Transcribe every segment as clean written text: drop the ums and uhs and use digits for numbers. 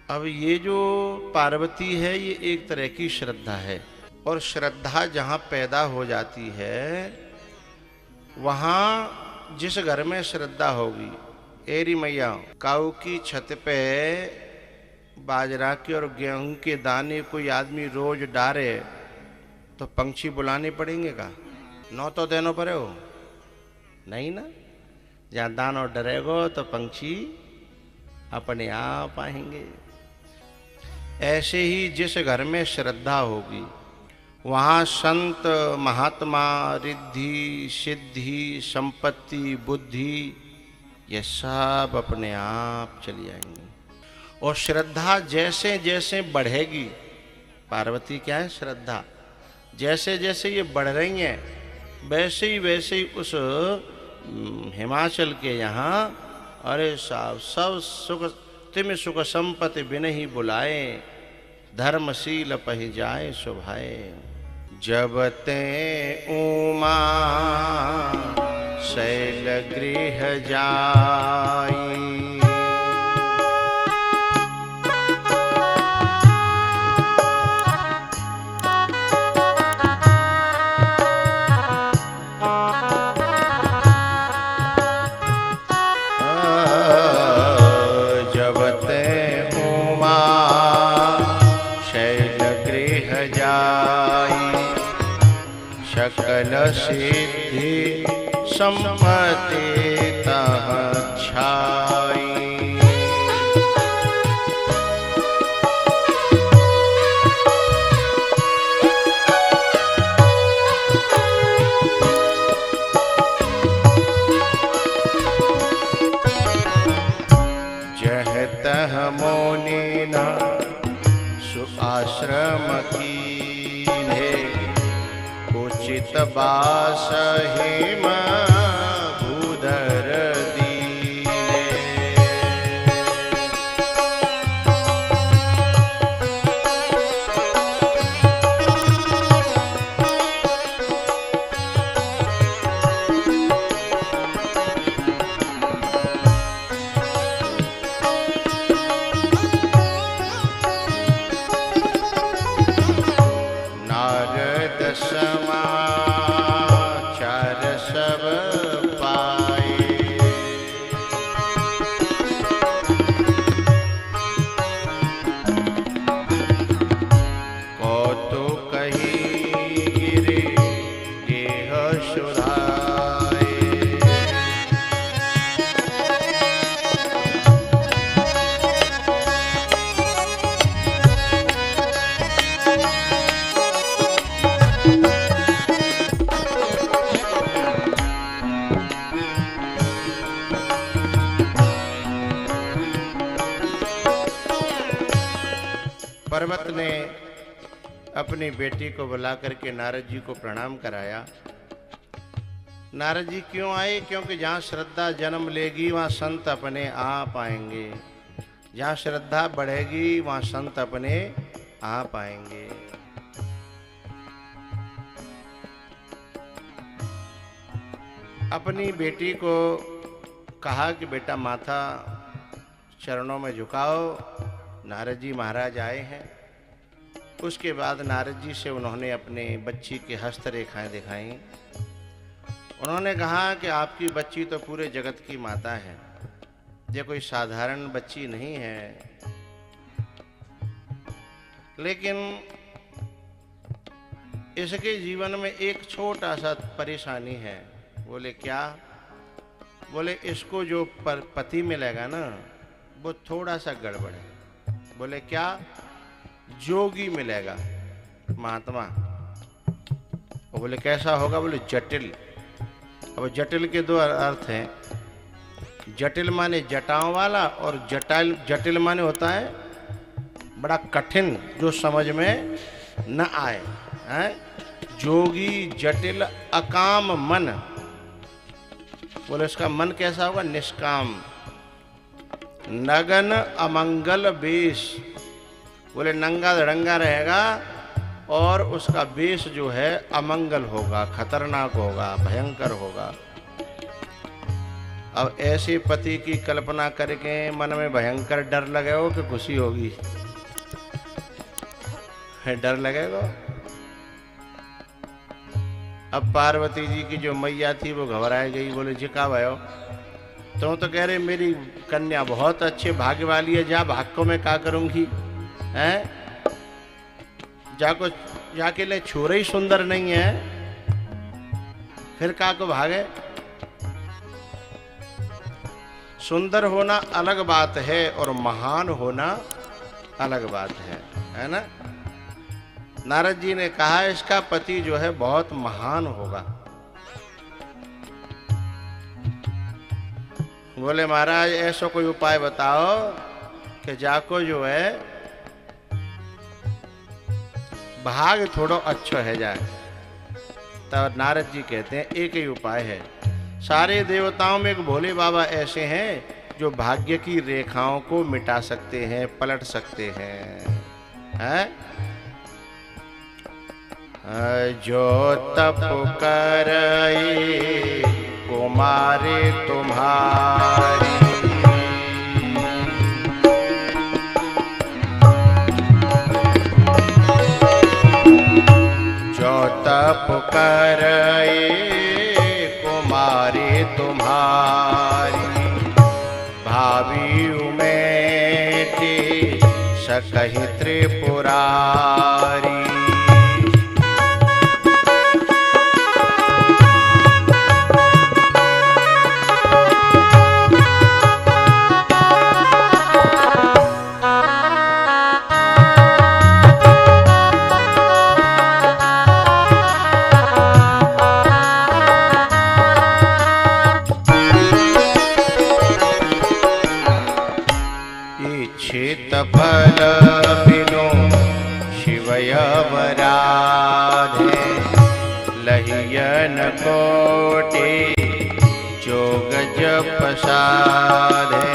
अब ये जो पार्वती है ये एक तरह की श्रद्धा है, और श्रद्धा जहाँ पैदा हो जाती है वहाँ जिस घर में श्रद्धा होगी, एरी मैया काऊ की छत पे बाजरा के और गेहूं के दाने कोई आदमी रोज डारे तो पंछी बुलाने पड़ेंगे का? नौ तो देनो पड़े हो नहीं ना। जहाँ दानो डरेगो तो पंछी अपने आप आएंगे। ऐसे ही जिस घर में श्रद्धा होगी वहाँ संत महात्मा रिद्धि सिद्धि संपत्ति बुद्धि ये सब अपने आप चली आएंगे। और श्रद्धा जैसे जैसे बढ़ेगी, पार्वती क्या है? श्रद्धा। जैसे जैसे ये बढ़ रही हैं वैसे ही उस हिमाचल के यहाँ अरे साहब सब सुख तिम सुख संपत्ति बिन ही बुलाए, धर्मशील पहि जाए शोभाए। जब ते उमा शैल गृह जाई, सकल सिद्धि संपत्ति तह छाई। जह तह मोनि न सुआश्रम की उचित बास हिम भूधर दीने। नारद समाचार सब पाए, कौतुक कही गिरे गेह सुराए। पर्वत ने अपनी बेटी को बुला करके नारद जी को प्रणाम कराया। नारद जी क्यों आए? क्योंकि जहाँ श्रद्धा जन्म लेगी वहाँ संत अपने आप आएंगे। जहाँ श्रद्धा बढ़ेगी वहाँ संत अपने आप आएंगे। अपनी बेटी को कहा कि बेटा माथा चरणों में झुकाओ, नारद जी महाराज आए हैं। उसके बाद नारद जी से उन्होंने अपने बच्ची की हस्तरेखाएं दिखाई। उन्होंने कहा कि आपकी बच्ची तो पूरे जगत की माता है, ये कोई साधारण बच्ची नहीं है। लेकिन इसके जीवन में एक छोटा सा परेशानी है। बोले क्या? बोले इसको जो पति मिलेगा ना वो थोड़ा सा गड़बड़ है। बोले क्या? जोगी मिलेगा, महात्मा। और बोले कैसा होगा? बोले जटिल। अब जटिल के दो अर्थ हैं। जटिल माने जटाओं वाला, और जटिल माने होता है बड़ा कठिन, जो समझ में न आए हैं। जोगी जटिल अकाम मन। बोले उसका मन कैसा होगा? निष्काम। नगन अमंगल वेश। बोले नंगा धड़ंगा रहेगा और उसका वेश जो है अमंगल होगा, खतरनाक होगा, भयंकर होगा। अब ऐसे पति की कल्पना करके मन में भयंकर डर लगे हो कि खुशी होगी? डर लगेगा। अब पार्वती जी की जो मैया थी वो घबराई गई, बोले जी का भयो? तो कह रहे मेरी कन्या बहुत अच्छे भाग्य वाली है, जा भाग को मैं क्या करूंगी? हैं जाके ले छोरे ही सुंदर नहीं है, फिर का को भागे? सुंदर होना अलग बात है और महान होना अलग बात है ना? नारद जी ने कहा इसका पति जो है बहुत महान होगा। बोले महाराज ऐसा कोई उपाय बताओ कि जाको जो है भाग थोड़ा अच्छा है जाए। तब नारद जी कहते हैं एक ही उपाय है। सारे देवताओं में एक भोले बाबा ऐसे हैं जो भाग्य की रेखाओं को मिटा सकते हैं, पलट सकते हैं? जो तप करई कुमारी तुम्हारी, जो तप करई कुमारी तुम्हारी, भावी उमेटी सकहि त्रिपुरारी। फल बिनु शिवय वराधे, लहियन कोटि जोग जप साधे।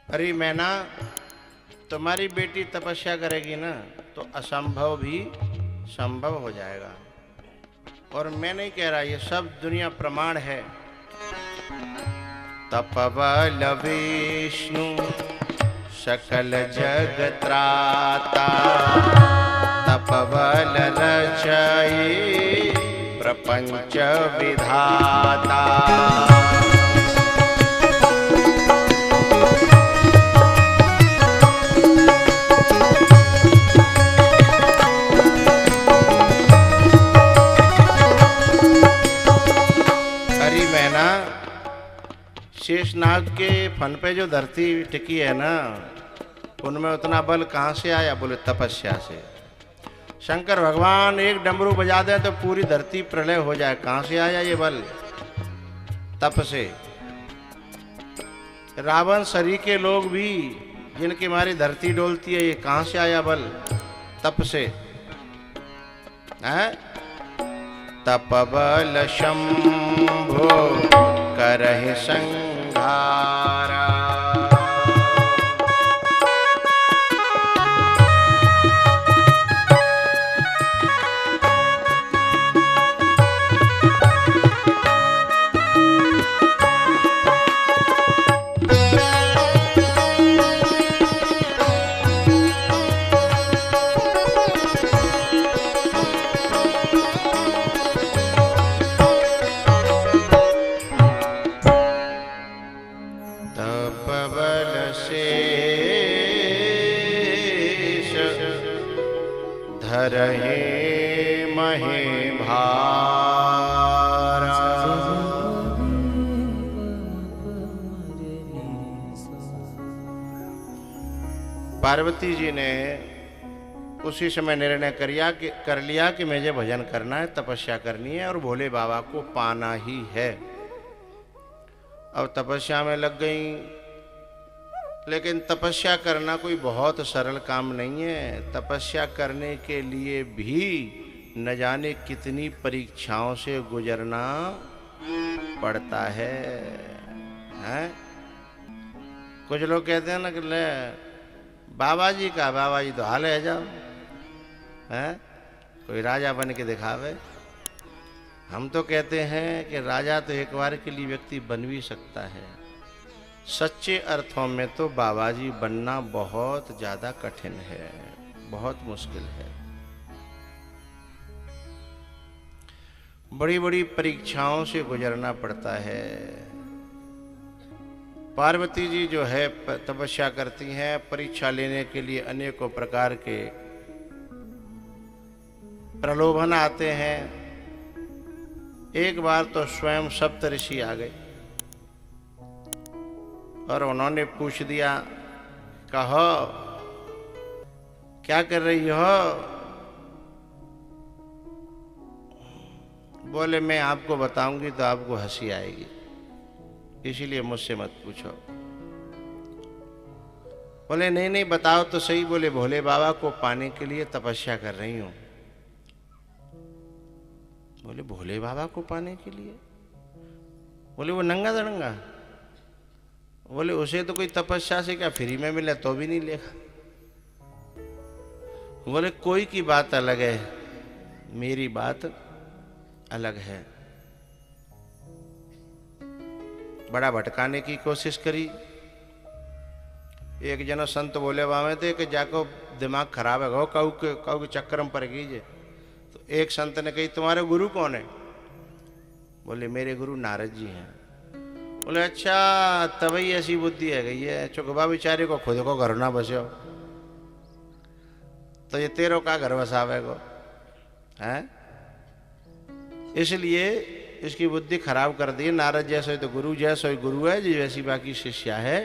अरे मैना, तुम्हारी बेटी तपस्या करेगी ना तो असंभव भी संभव हो जाएगा। और मैं नहीं कह रहा, ये सब दुनिया प्रमाण है। तपबल विष्णु सकल जग त्राता, तपबल रचई प्रपंच विधाता। शेषनाग के फन पे जो धरती टिकी है ना, उनमें उतना बल कहाँ से आया? बोले तपस्या से। शंकर भगवान एक डमरू बजा दें तो पूरी धरती प्रलय हो जाए, कहाँ से आया ये बल? तप से। रावण सरी के लोग भी जिनके मारे धरती डोलती है, ये कहाँ से आया बल? तप से। तप बल शंभो करहि संहारा। धरहि महि भारा। पार्वती जी ने उसी समय निर्णय कर लिया कि मुझे भजन करना है, तपस्या करनी है और भोले बाबा को पाना ही है। अब तपस्या में लग गई। लेकिन तपस्या करना कोई बहुत सरल काम नहीं है। तपस्या करने के लिए भी न जाने कितनी परीक्षाओं से गुजरना पड़ता है, हैं? कुछ लोग कहते हैं ना कि ले बाबा जी तो हाल है जाओ, हैं? कोई राजा बन के दिखावे। हम तो कहते हैं कि राजा तो एक बार के लिए व्यक्ति बन भी सकता है। सच्चे अर्थों में तो बाबा जी बनना बहुत ज्यादा कठिन है, बहुत मुश्किल है। बड़ी बड़ी परीक्षाओं से गुजरना पड़ता है। पार्वती जी जो है तपस्या करती हैं, परीक्षा लेने के लिए अनेकों प्रकार के प्रलोभन आते हैं। एक बार तो स्वयं सप्तऋषि आ गए और उन्होंने पूछ दिया, कहो क्या कर रही हो? बोले मैं आपको बताऊंगी तो आपको हंसी आएगी, इसीलिए मुझसे मत पूछो। बोले नहीं नहीं बताओ तो सही। बोले भोले बाबा को पाने के लिए तपस्या कर रही हूं। बोले भोले बाबा को पाने के लिए? बोले वो नंगा दड़ंगा? बोले उसे तो कोई तपस्या से क्या फ्री में मिले तो भी नहीं लेगा। बोले कोई की बात अलग है, मेरी बात अलग है। बड़ा भटकाने की कोशिश करी। एक जना संत बोले बाबा थे कि जाको दिमाग खराब है, काऊ के चक्कर में पड़ गई। तो एक संत ने कही तुम्हारे गुरु कौन है? बोले मेरे गुरु नारद जी हैं। बोले अच्छा तभी ऐसी बुद्धि है गई है, चुकबा बेचारे को खुद को घर ना बसो तो ये तेरो का घर बसावे को है, इसलिए इसकी बुद्धि खराब कर दी। नारद जैसे तो गुरु जैसा ही गुरु है, जैसी बाकी शिष्या है।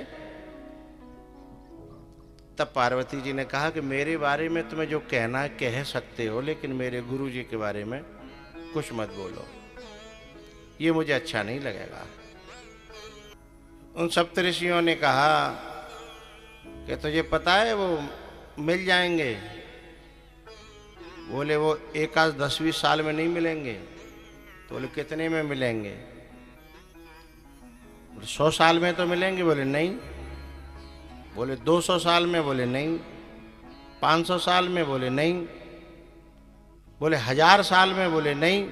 तब पार्वती जी ने कहा कि मेरे बारे में तुम्हें जो कहना है कह सकते हो, लेकिन मेरे गुरु जी के बारे में कुछ मत बोलो, ये मुझे अच्छा नहीं लगेगा। उन सप्तऋषियों ने कहा कि तुझे पता है वो मिल जाएंगे? बोले वो 10-20 साल में नहीं मिलेंगे। तो बोले कितने में मिलेंगे? 100 साल में तो मिलेंगे। बोले नहीं। बोले 200 साल में? बोले नहीं। 500 साल में? बोले नहीं। बोले 1000 साल में? बोले नहीं।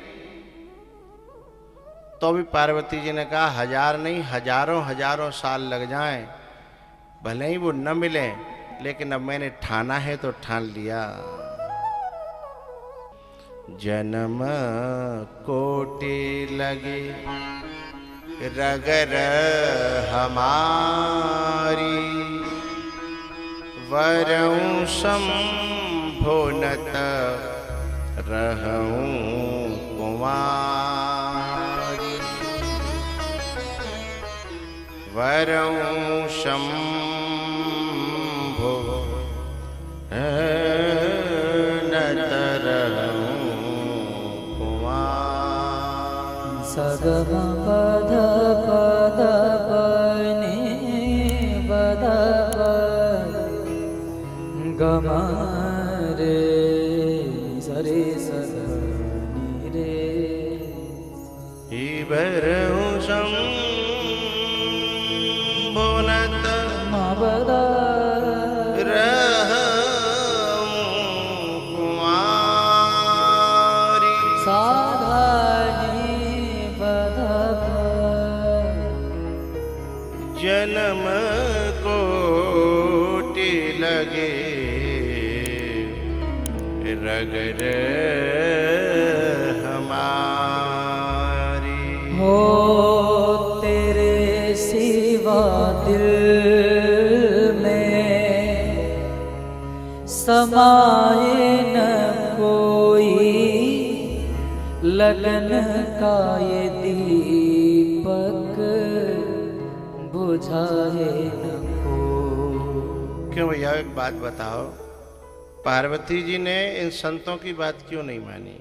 तो भी पार्वती जी ने कहा 1000 नहीं, हजारों साल लग जाएं, भले ही वो न मिले, लेकिन अब मैंने ठाना है तो ठान लिया। जन्म कोटि लगे रगर हमारी, वरऊं संभोनत रहूं कुमारी, वरऊं संभो नत रहूं कुमारी। सगम पद पद पने पद गम रे सरे सनी रे, वरऊं संभोनत मबद जन्म कोटि लगे रगर हमारी। हो तेरे सिवा दिल में समाए न कोई, लगन का ये दीपक बुझाए न को। क्यों भैया एक बात बताओ, पार्वती जी ने इन संतों की बात क्यों नहीं मानी?